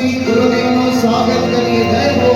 તપસ્વી ગુરુદેવનું સ્વાગત કરીએ. જય હો.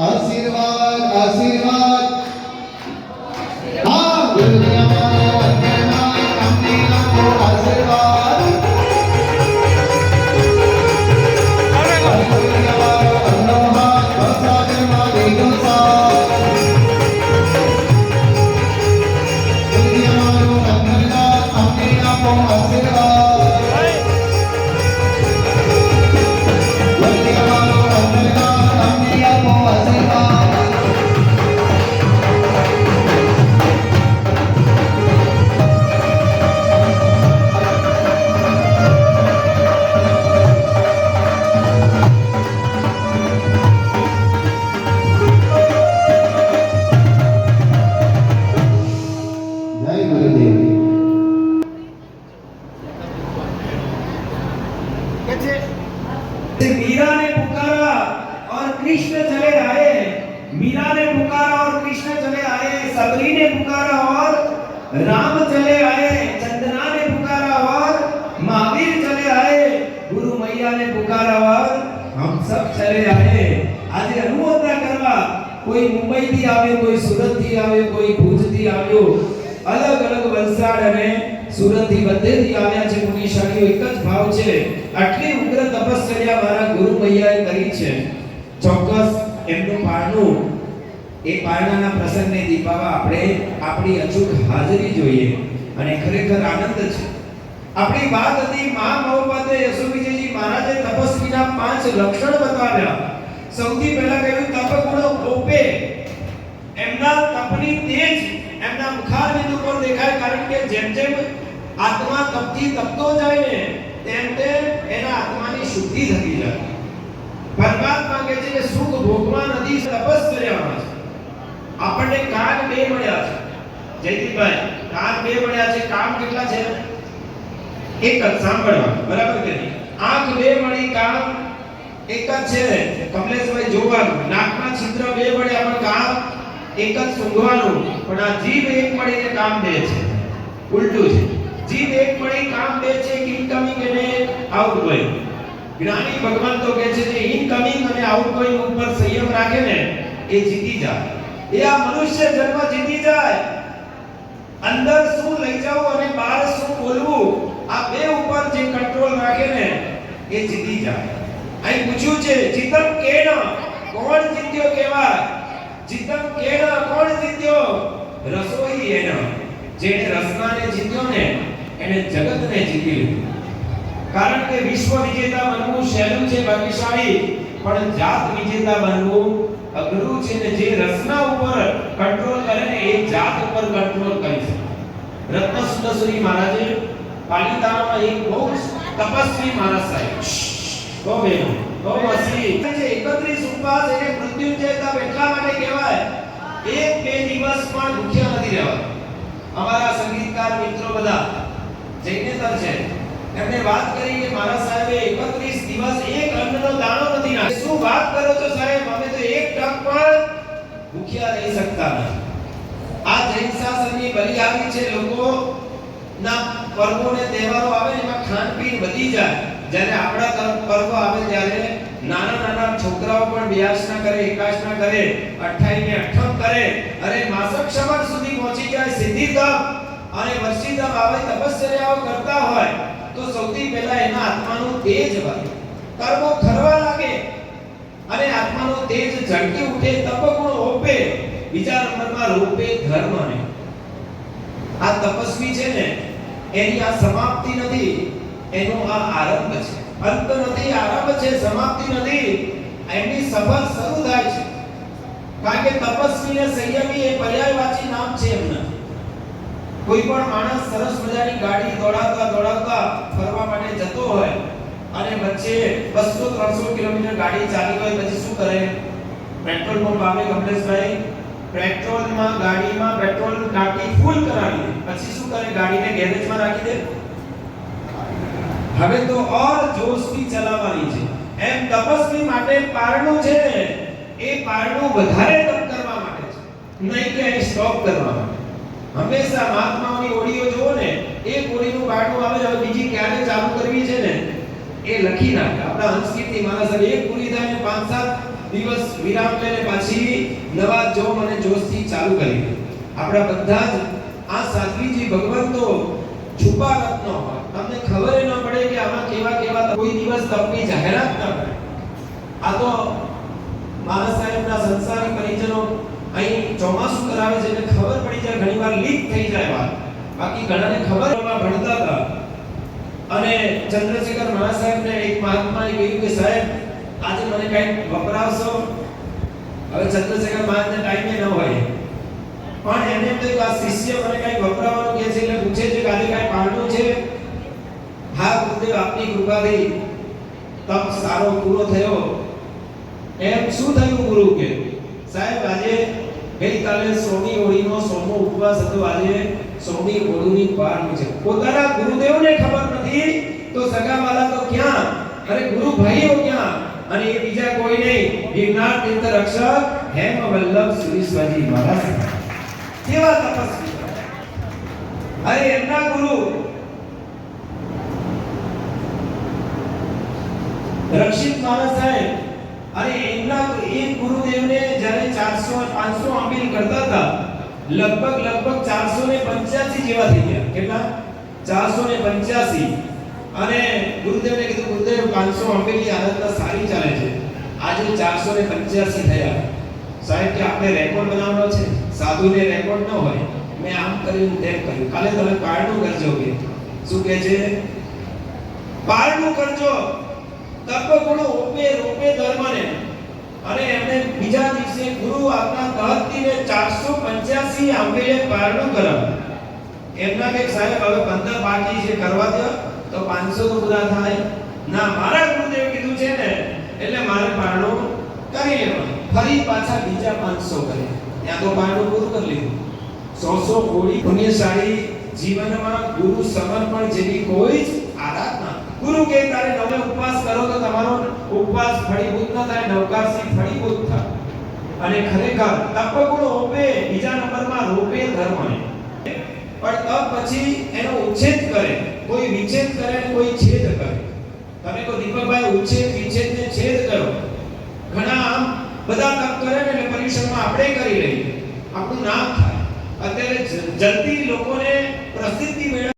આશીર્વાદ આશીર્વાદ હા ગુરુદેવ વંદના તમને આપો આશીર્વાદ मीरा ने पुकारा और कृष्ण चले आए। मीरा ने पुकारा और कृष्ण चले आए। सबरी ने पुकारा और राम चले आए। चंदना ने पुकारा और महावीर चले आए। गुरु मैया ने पुकारा और हम सब चले आए। आज अनुमोदना करवा कोई मुंबई थी आवे, कोई सूरत थी आवे, कोई भुज थी આવ્યો। अलग अलग વલસાડ અને સુરત થી બધેથી આવ્યા છે મુનિશાળીઓ। એક જ ભાવ છે, આટલી ઉગ્ર તપશ્ચર્યા મારા ગુરુ મૈયાએ કરી છે। ચોક્કસ એમનું પારણું, એ પારણાના પ્રસંગને દીપાવા આપણે આપણી અચૂક હાજરી જોઈએ અને ખરેખર આનંદ છે। આપણી વાત હતી મા મહોપાતે યશોવિજયજી મહારાજે તપસ્વીના 5 લક્ષણ બતાવ્યા। સૌથી પહેલા કહ્યું તપ ગુણ ઓપે। એમના તપની તેજ એમના મુખારબિંદુ પર દેખાય, કારણ કે જેમ જેમ આત્મા તપથી તપતો જાય ને તેમ તેમ એના આત્માની શુદ્ધિ થતી જાય। પરમાત્મા કહે છે કે સુખ ભોગવા નથી, તપશ્ચર્યામાં છે। આપણને કાન બે મળ્યા છે જયદીપભાઈ, કાન બે મળ્યા છે। કામ કેટલા છે? એક જ સાંભળવા, બરાબર કે નહીં? આંખ બે મળી, કામ એક જ છે કમલેશભાઈ જોવાનું। નાકના છિદ્ર બે મળ્યા પણ કામ એક જ સૂંઘવાનું। પણ આ જીભ એક મળીને કામ બે છે, ઉલટું છે। જીભ એક મળી કામ બે છે, ઇનકમિંગ અને આઉટગોઈંગ। જ્ઞાની ભગવાન તો કહે છે કે ઇનકમિંગ અને આઉટગોઈંગ ઉપર સંયમ રાખે ને એ જીતી જાય. એ આ મનુષ્ય જન્મ જીતી જાય. અંદર શું લઈ જાવું અને બહાર શું બોલવું આ બે ઉપર જે કંટ્રોલ રાખે ને એ જીતી જાય. અહીં પૂછ્યું છે જીતમ કેન, કોણ જીત્યો કહેવાય? જીતમ કેન, કોણ જીત્યો? રસોઈ એનો. જેણે રસનાને જીત્યો ને એને જગતને જીતી લીધું. કારણ કે વિશ્વ વિજેતા બનવું સહેલું છે, ભાગ્યશાળી, પણ જાત વિજેતા બનવું અઘરું છે. ને જે રસના ઉપર કંટ્રોલ કરે ને એ જાત ઉપર કંટ્રોલ કરી શકે. રત્ન સુંદરસુરી મહારાજે પાલિતાણામાં એક બહુ તપસ્વી માણસ સાહેબ બહુ બેનો બહુ હસી છે 31 ઉપવાસ એને મૃત્યુંજય તપ એટલા માટે કહેવાય એક બે દિવસ પણ ભૂખ્યા નથી રહેવાતા. અમારા સંગીતકાર મિત્રો બધા જૈનેતર છે, એમને વાત કરી કે મારા સાહેબે 31 દિવસ એક અન્નનો દાણો નથી નાખ્યો. શું વાત કરો છો સાહેબ, અમે તો એક ટક પણ ભૂખ્યા રહી શકતા નથી. આ જૈન શાસનની બલિહારી છે. લોકો ના પર્વો ને તહેવારો આવે એમાં ખાનપીન વધી જાય. જ્યારે આપણા પર્વ આવે ત્યારે નાના નાના છોકરાઓ પણ બેઆસના કરે, એકાસના કરે, 28 ને 8 કરે. અરે માસક શમન સુધી પહોંચી જાય, સિદ્ધિ તપ અને વર્ષી તપ આવે, તપશ્ચર્યાઓ કરતા હોય તો સૌથી પહેલા એના આત્માનું તેજ વધે, કર્મો ખરવા લાગે અને આત્માનો તેજ ઝળકી ઉઠે, તપગુણ ઓપે. બીજા નંબરમાં રૂપે ધર્મને. આ તપસ્વી છે ને એની આ સમાપ્તિ નથી, એનો આ આરંભ છે. અંત નથી, આરંભ છે, સમાપ્તિ નથી. એની સફર શરૂ થાય છે. કારણ કે તપસ્વી અને સંયમી એ પર્યાયવાચી નામ છે એમના. કોઈ પણ માણસ સરસ મજાની ગાડી દોડાવતા દોડાવતા ફરવા માટે જતો હોય અને વચ્ચે 200-300 કિલોમીટર ગાડી ચાલી હોય પછી શું કરે? પેટ્રોલ પંપ આવે કમલેશભાઈ, પેટ્રોલમાં ગાડીમાં પેટ્રોલ ટાંકી ફૂલ કરાવી દે. પછી શું કરે? ગાડીને ગેરેજમાં રાખી દે. હવે તો ઓર જોશથી ચલાવવાની છે. એમ તપસ્વી માટે પારણું છે ને એ પારણું વધારે તપ કરવા માટે છે, નહીં કે અહીં સ્ટોપ કરવા માટે. હંમેશા મહાત્માઓની ઓડીઓ જોવો ને, એક ઓડીનું પારણું આવે હવે બીજી ક્યારે ચાલુ કરવી છે ને એ લખી નાખે. આપણા હંસકીર્તિ મહારાજ એક પૂરી થાય ને 5-7 દિવસ વિરામ લઈને પાછી નવા જોમ અને જોશથી ચાલુ કરી દે. આપણા બધા જ આ સાધ્વીજી ભગવંતો છુપા રત્નો હોય, તમને ખબર ન પડે કે આમાં કેવા કેવા કોઈ દિવસ તપની જાહેરાત ન કરે. આ તો મહારાજ સાહેબના સંસારી પરિજનો અહીં ચોમાસું કરાવે છે એટલે ખબર પડી જાય, ઘણીવાર લીક થઈ જાય વાત. બાકી ઘણાને ખબરમાં ભણતા હતા. અને ચંદ્રશેખર મહારાજ સાહેબને એક મહાત્માએ કહ્યું કે સાહેબ આજે મને કંઈક વપરાવશો. હવે ચંદ્રશેખર મહારાજને ટાઈમે ન હોય પણ એને એમ થયું આ શિષ્ય મને કંઈક વપરાવવાનું કહે છે એટલે પૂછે છે કે આજે કંઈ પારણું છે? હા ગુરુદેવ, આપની કૃપાથી તપ સારો પૂરો થયો. એમ શું થયું ગુરુ? કે સાહેબ આજે ગઈકાલે સોમી ઓળીનો સોમો ઉપવાસ હતો, આજે સોમી ઓળીની પારણું છે. પોતાના ગુરુદેવને ખબર નથી તો સગાવાલા તો ક્યાં, અરે ગુરુ ભાઈઓ ક્યાં? અને એ બીજા કોઈ નહીં, ગિરનાર તીર્થ રક્ષક હેમ વલ્લભ સુરીશ્વરજી મહારાજ. કેવા તપસ્વી! અરે એમના ગુરુ રક્ષિત મહારાજ સાહેબ, અરે એમના એક ગુરુદેવને જ્યારે 400-500 આંબીલ કરતા હતા, લગભગ 485 જેવા થઈ ગયા. કેટલા? 485. અને ગુરુદેવને કીધું ગુરુદેવ 500 આંબીલની હાલત સારી ચાલે છે, આજે 485 થયા. સાહેબ કે આપણે રેકોર્ડ બનાવવાનો છે, સાધુને રેકોર્ડ ન હોય. મેં આમ કર્યું તેમ કર્યું, કાલે તમે પારણું કરજો. કે શું કહે છે? પારણું કરજો, તપ ગુણો ઓપે રોપે ધર્મને. અને એમને બીજા દિવસે ગુરુ આપના તહતથી 485 આંબેલે પારણું કરાવ્યું. એમના કે સાહેબ હવે 15 બાકી છે, કરવા દો તો 500 તો પૂરા થાય. ના, મારા ગુરુદેવ કીધું છે ને એટલે મારે પારણું કરી લેવાનું. ફરી પાછા બીજા 500 કરે, ત્યાં તો પારણું પૂરું કરી લીધું. 100 કોડી પુણ્યશાળી જીવનમાં ગુરુ સમર્પણ જેવી કોઈ જ આરાધના. ગુરુ કે તારે તમે ઉપવાસ કરો તો તમારો ઉપવાસ ફળીભૂત ન થાય, નવકારથી ફળીભૂત થાય. અને ખરેખર તપગુણ ઓપે, બીજા નંબરમાં રોપે ધર્મને. પણ તપ પછી એનો ઉચ્છેદ કરે, કોઈ વિચ્છેદ કરે, કોઈ છેદ કરે. તમે કો દીપકભાઈ ઉછેદ વિછેદ ને છેદ કરો. ઘણા આમ બધા કામ કરે ને એટલે પરીક્ષામાં આપણે કરી લઈએ, આપણું નામ થાય. અત્યારે જલ્દી લોકોને પ્રસિદ્ધિ મેળવવી